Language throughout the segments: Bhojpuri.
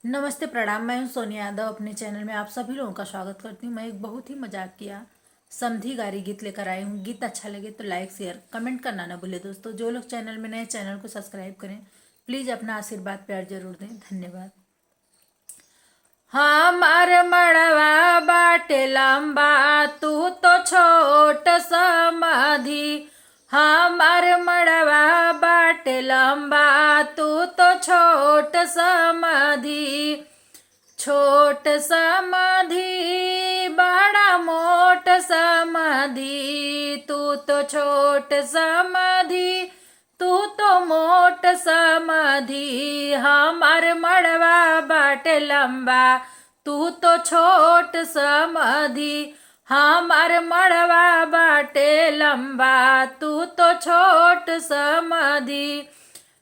नमस्ते प्रणाम। मैं हूं सोनिया यादव। अपने चैनल में आप सभी लोगों का स्वागत करती हूं। मैं एक बहुत ही मजाक किया समधी गारी गीत लेकर आई हूं। गीत अच्छा लगे तो लाइक शेयर कमेंट करना ना भूले दोस्तों। जो लोग चैनल में नए, चैनल को सब्सक्राइब करें। प्लीज़ अपना आशीर्वाद प्यार जरूर दें। धन्यवाद। हमार मड़वा बाटे लंबा, तू तो छोट समाधि। हमार मड़वा बाटे लंबा, तू तो छोट समाधि। छोट समाधि बड़ा मोट समाधि। तू तो छोट समाधि, तू तो मोट समाधि। हमार मड़वा बाटे लंबा, तू तो छोट समाधि। हमार मड़वा बाटे लंबा, तू तो छोट समाधि।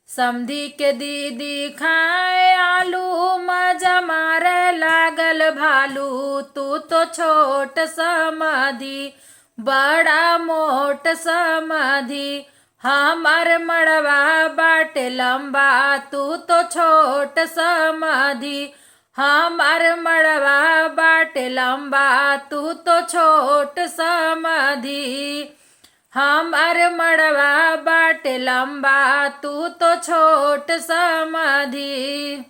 समधी के दीदी खाए आलू, मजा मारे लागल भालू। तू तो छोट समाधि बड़ा मोट समाधि। हमार मड़वा बाटे लंबा, तू तो छोट समाधि। हमार मड़वा बाटे लंबा, तू तो छोट समाधि। हमार मड़वा बाटे लंबा, तू तो छोट समाधि।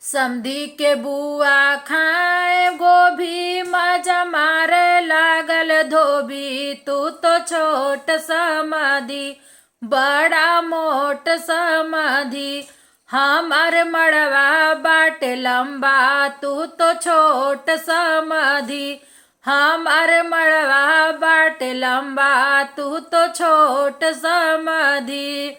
समधी के बुआ खाए गोभी, मजा मारे लागल धोबी। तू तो छोट समाधि बड़ा मोट समाधि। हमार मड़वा बाटे लंबा, तू तो छोट समाधि। हमार मड़वा बाटे लंबा, तू तो छोट समाधि।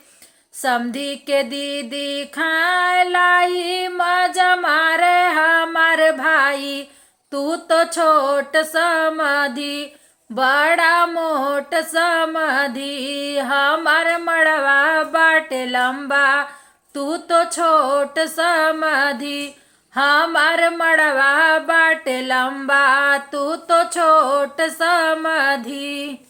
समधी के दीदी खाए लाई, मजा मारे हमार भाई। तू तो छोट समाधि बड़ा मोट समाधि। हमार मड़वा बाटे लंबा, तू तो छोट समाधि। हमार मड़वा बाटे लंबा, तू तो छोट समाधि।